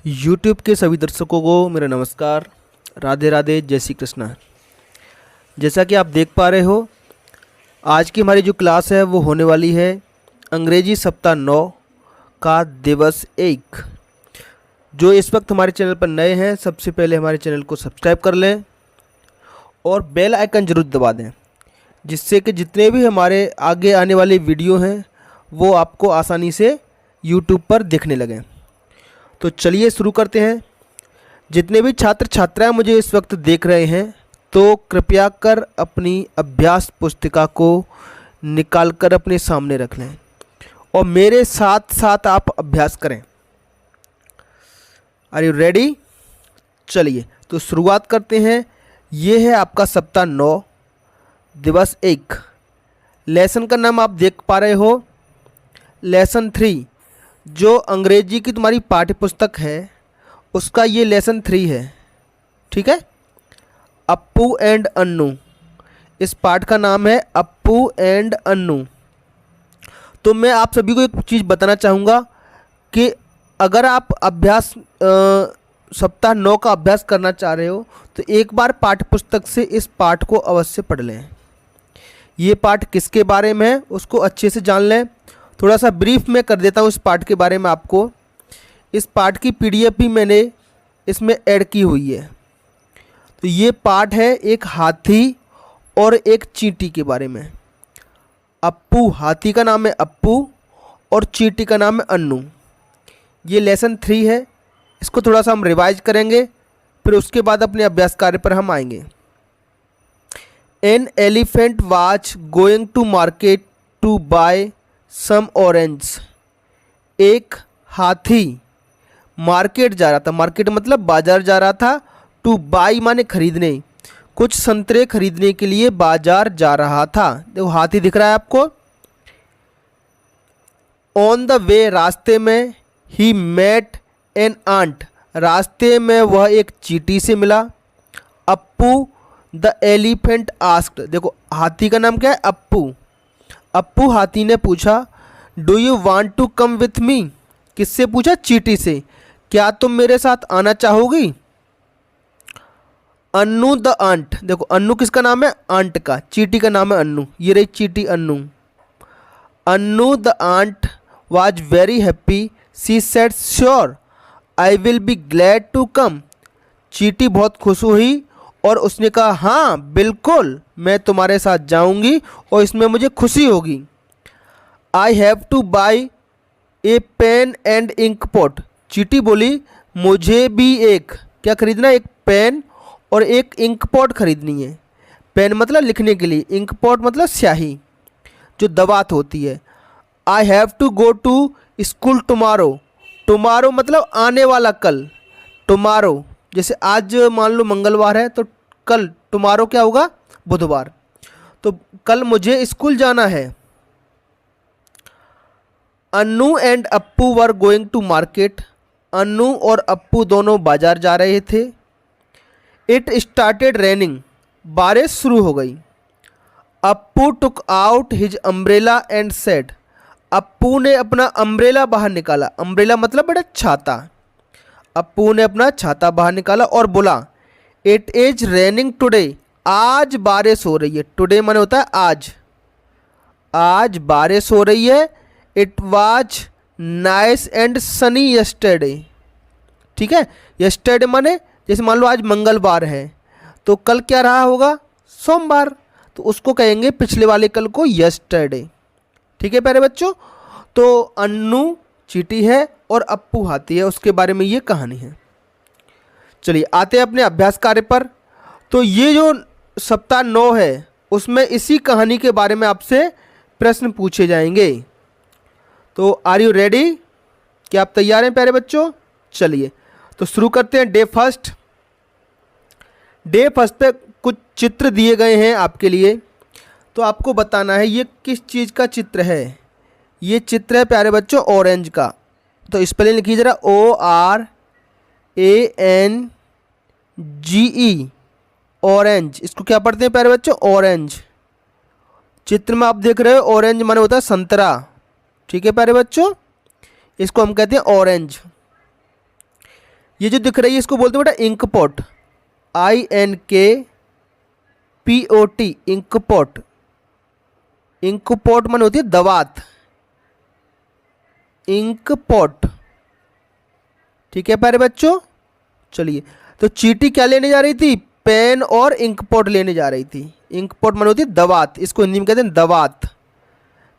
YouTube के सभी दर्शकों को मेरा नमस्कार। राधे राधे, जय श्री कृष्णा। जैसा कि आप देख पा रहे हो, आज की हमारी जो क्लास है वो होने वाली है अंग्रेजी सप्ताह 9 का दिवस 1। जो इस वक्त हमारे चैनल पर नए हैं, सबसे पहले हमारे चैनल को सब्सक्राइब कर लें और बेल आइकन ज़रूर दबा दें, जिससे कि जितने भी हमारे आगे आने वाले वीडियो हैं वो आपको आसानी से यूट्यूब पर दिखने लगें। तो चलिए शुरू करते हैं। जितने भी छात्र छात्राएं मुझे इस वक्त देख रहे हैं, तो कृपया कर अपनी अभ्यास पुस्तिका को निकाल कर अपने सामने रख लें और मेरे साथ साथ आप अभ्यास करें। Are you ready? चलिए तो शुरुआत करते हैं। ये है आपका सप्ताह 9 दिवस 1। लेसन का नाम आप देख पा रहे हो, लेसन 3। जो अंग्रेजी की तुम्हारी पाठ्य पुस्तक है उसका ये लेसन 3 है, ठीक है। अप्पू एंड अन्नू, इस पाठ का नाम है अप्पू एंड अन्नू। तो मैं आप सभी को एक चीज़ बताना चाहूँगा कि अगर आप अभ्यास सप्ताह 9 का अभ्यास करना चाह रहे हो तो एक बार पाठ्य पुस्तक से इस पाठ को अवश्य पढ़ लें। ये पाठ किसके बारे में है उसको अच्छे से जान लें। थोड़ा सा ब्रीफ में कर देता हूँ इस पाठ के बारे में आपको। इस पाठ की पीडीएफ भी मैंने इसमें ऐड की हुई है। तो ये पाठ है एक हाथी और एक चींटी के बारे में। अप्पू, हाथी का नाम है अप्पू और चींटी का नाम है अन्नू। ये लेसन 3 है। इसको थोड़ा सा हम रिवाइज करेंगे, फिर उसके बाद अपने अभ्यास कार्य पर हम आएंगे। An elephant was going to market to buy some orange. एक हाथी मार्केट जा रहा था, मार्केट मतलब बाजार जा रहा था। टू बाई माने खरीदने, कुछ संतरे खरीदने के लिए बाजार जा रहा था। देखो हाथी दिख रहा है आपको। ऑन द वे, रास्ते में। ही मेट एन आंट, रास्ते में वह एक चींटी से मिला। अप्पू द एलिफेंट आस्क्ड, देखो हाथी का नाम क्या है? अप्पू। अप्पू हाथी ने पूछा, do you want to come with me? किससे पूछा? चींटी से। क्या तुम मेरे साथ आना चाहोगी? अन्नू द आंट, देखो अन्नू किसका नाम है? आंट का। चींटी का नाम है अन्नू। ये रही चींटी Annu. Annu the ant was very happy. She said sure I will be glad to come. चींटी बहुत खुश हुई और उसने कहा, हाँ बिल्कुल मैं तुम्हारे साथ जाऊंगी और इसमें मुझे खुशी होगी। I have to buy a pen and ink pot. चींटी बोली, मुझे भी एक क्या खरीदना है? एक पेन और एक इंक पॉट खरीदनी है। पेन मतलब लिखने के लिए, इंक पॉट मतलब स्याही जो दवात होती है। I have to go to school tomorrow. Tomorrow मतलब आने वाला कल। टुमारो जैसे आज मान लो मंगलवार है तो कल टुमारो क्या होगा? बुधवार। तो कल मुझे स्कूल जाना है। Annu and Appu were going to market. Annu और अप्पू दोनों बाजार जा रहे थे। इट स्टार्टेड रेनिंग, बारिश शुरू हो गई। Appu took out his umbrella and said, Appu ने अपना अम्ब्रेला बाहर निकाला। अम्ब्रेला मतलब बड़ा छाता। अप्पू ने अपना छाता बाहर निकाला और बोला, इट इज रेनिंग टुडे, आज बारिश हो रही है। टुडे माने होता है आज। आज बारिश हो रही है। It was nice and Sunny yesterday, ठीक है। यस्टरडे माने जैसे मान लो आज मंगलवार है तो कल क्या रहा होगा? सोमवार। तो उसको कहेंगे पिछले वाले कल को यस्टरडे, ठीक है प्यारे बच्चों। तो अन्नू चींटी है और अप्पू हाथी है, उसके बारे में ये कहानी है। चलिए आते हैं अपने अभ्यास कार्य पर। तो ये जो सप्ताह 9 है उसमें इसी कहानी के बारे में आपसे प्रश्न पूछे जाएंगे। तो आर यू रेडी? क्या आप तैयार हैं प्यारे बच्चों? चलिए तो शुरू करते हैं। Day first. डे फर्स्ट पे कुछ चित्र दिए गए हैं आपके लिए, तो आपको बताना है ये किस चीज़ का चित्र है। ये चित्र है प्यारे बच्चों ऑरेंज का। तो स्पेलिंग लिखिए जरा, ORANGE, ऑरेंज। इसको क्या पढ़ते हैं प्यारे बच्चों? ऑरेंज। चित्र में आप देख रहे हो ऑरेंज माने होता है संतरा, ठीक है प्यारे बच्चों। इसको हम कहते हैं ऑरेंज। ये जो दिख रही है इसको बोलते हैं बेटा ink pot, INKPOT, ink pot. Ink pot माने होती है दवात, इंक पॉट। ठीक है प्यारे बच्चों, चलिए तो चींटी क्या लेने जा रही थी, पेन और इंक पॉट लेने जा रही थी। इंक पॉट माने होती है दवात, इसको हिंदी में कहते हैं दवात,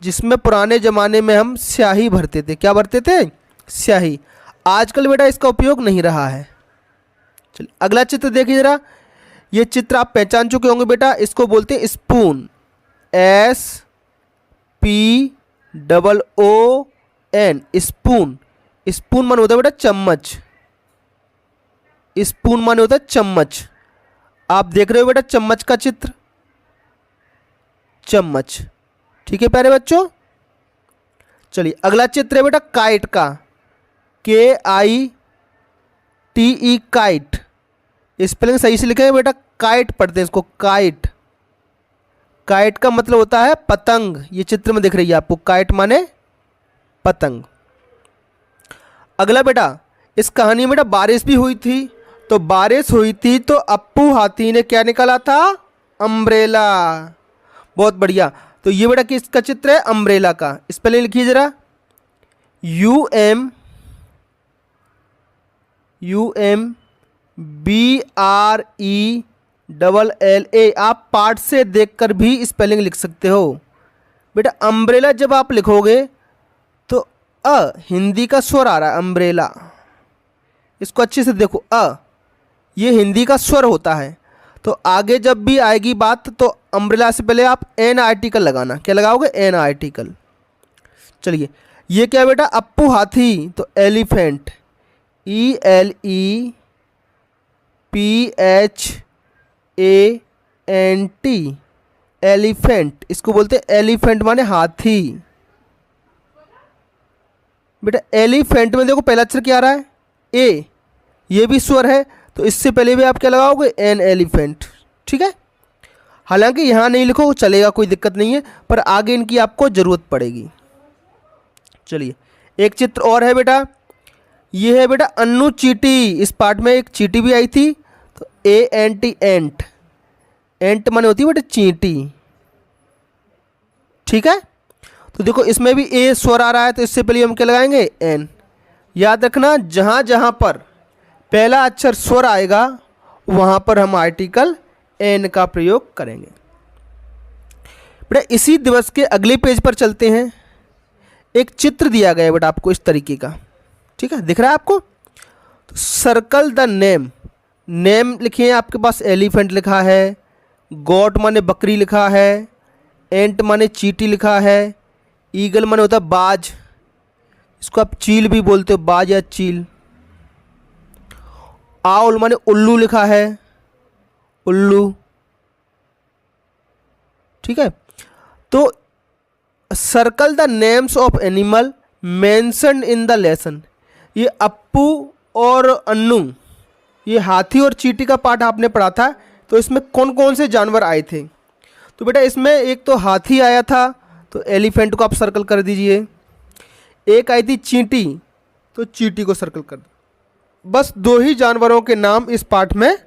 जिसमें पुराने ज़माने में हम स्याही भरते थे। क्या भरते थे, स्याही। आजकल बेटा इसका उपयोग नहीं रहा है। चलिए अगला चित्र देखिए जरा, ये चित्र आप पहचान चुके होंगे बेटा, इसको बोलते हैं स्पून, SPOON, स्पून। स्पून माने होता है बेटा चम्मच, स्पून माने होता है चम्मच। आप देख रहे हो बेटा चम्मच का चित्र, चम्मच। ठीक है प्यारे बच्चों, चलिए अगला चित्र है बेटा काइट का, KITE, काइट। स्पेलिंग सही से लिखे हैं बेटा, काइट पढ़ते हैं इसको, काइट। काइट का मतलब होता है पतंग। ये चित्र में दिख रही है आपको, काइट माने पतंग। अगला बेटा, इस कहानी में बेटा बारिश भी हुई थी, तो बारिश हुई थी तो अप्पू हाथी ने क्या निकाला था, अम्ब्रेला। बहुत बढ़िया। तो ये बेटा किसका चित्र है, अम्ब्रेला का। स्पेलिंग लिखिए जरा, UMBRELLA। आप पार्ट से देखकर भी स्पेलिंग लिख सकते हो बेटा। अम्ब्रेला जब आप लिखोगे तो हिंदी का स्वर आ रहा है, अम्ब्रेला। इसको अच्छे से देखो, ये हिंदी का स्वर होता है। तो आगे जब भी आएगी बात तो अम्ब्रेला से पहले आप एन आर्टिकल लगाना। क्या लगाओगे, एन आर्टिकल। चलिए ये क्या बेटा, अप्पू हाथी, तो एलिफेंट, ELEPHANT, एलिफेंट। इसको बोलते हैं एलिफेंट माने हाथी। बेटा एलिफेंट में देखो पहला अक्षर क्या आ रहा है, ए, ये भी स्वर है, तो इससे पहले भी आप क्या लगाओगे, एन, एलिफेंट। ठीक है, हालांकि यहाँ नहीं लिखो चलेगा, कोई दिक्कत नहीं है, पर आगे इनकी आपको ज़रूरत पड़ेगी। चलिए एक चित्र और है बेटा, ये है बेटा अन्नू चींटी। इस पार्ट में एक चींटी भी आई थी, तो ANT, एंट। एंट माने होती है बेटा चींटी। ठीक है, तो देखो इसमें भी ए स्वर आ रहा है, तो इससे पहले हम क्या लगाएंगे, एन। याद रखना, जहाँ जहाँ पर पहला अक्षर स्वर आएगा वहाँ पर हम आर्टिकल एन का प्रयोग करेंगे। बेटा इसी दिवस के अगले पेज पर चलते हैं। एक चित्र दिया गया है बेटा आपको इस तरीके का, ठीक है, दिख रहा है आपको। तो सर्कल द नेम, नेम लिखिए, आपके पास एलिफेंट लिखा है, गॉट माने बकरी लिखा है, एंट माने चींटी लिखा है, ईगल माने होता है बाज, इसको आप चील भी बोलते हो, बाज या चील। आउल माने उल्लू लिखा है, उल्लू। ठीक है, तो circle the names of animal mentioned in the lesson. ये अप्पू और अन्नू, ये हाथी और चींटी का पार्ट आपने पढ़ा था, तो इसमें कौन कौन से जानवर आए थे। तो बेटा इसमें एक तो हाथी आया था, तो एलिफेंट को आप सर्कल कर दीजिए। एक आई थी चींटी, तो चींटी को सर्कल कर दो। बस दो ही जानवरों के नाम इस पार्ट में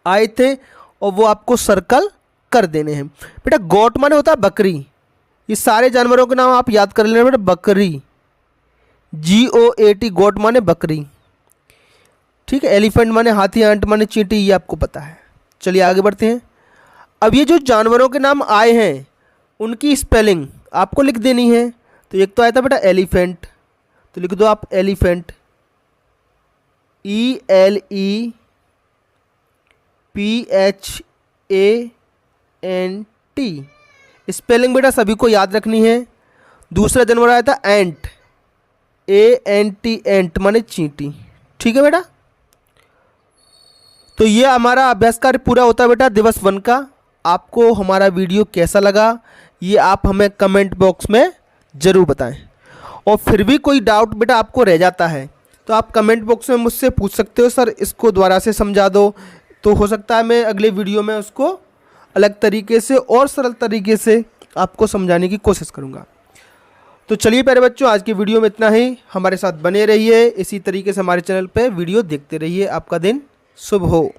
आए थे और वो आपको सर्कल कर देने हैं। बेटा गॉट माने होता है बकरी, ये सारे जानवरों के नाम आप याद कर लेना बेटा, बकरी, GOAT, गॉट माने बकरी। ठीक है, एलिफेंट माने हाथी, एंट माने चींटी, ये आपको पता है। चलिए आगे बढ़ते हैं। अब ये जो जानवरों के नाम आए हैं उनकी स्पेलिंग आपको लिख देनी है। तो एक तो आया था बेटा एलिफेंट, तो लिख दो आप एलिफेंट, ELEPHANT। स्पेलिंग बेटा सभी को याद रखनी है। दूसरा जानवर आया था एंट, ANT, एंट माने चींटी। ठीक है बेटा, तो ये हमारा अभ्यास कार्य पूरा होता है बेटा दिवस 1 का। आपको हमारा वीडियो कैसा लगा ये आप हमें कमेंट बॉक्स में ज़रूर बताएं। और फिर भी कोई डाउट बेटा आपको रह जाता है तो आप कमेंट बॉक्स में मुझसे पूछ सकते हो, सर इसको दोबारा से समझा दो। तो हो सकता है मैं अगले वीडियो में उसको अलग तरीके से और सरल तरीके से आपको समझाने की कोशिश करूँगा। तो चलिए प्यारे बच्चों, आज की वीडियो में इतना ही। हमारे साथ बने रहिए, इसी तरीके से हमारे चैनल पे वीडियो देखते रहिए। आपका दिन शुभ हो।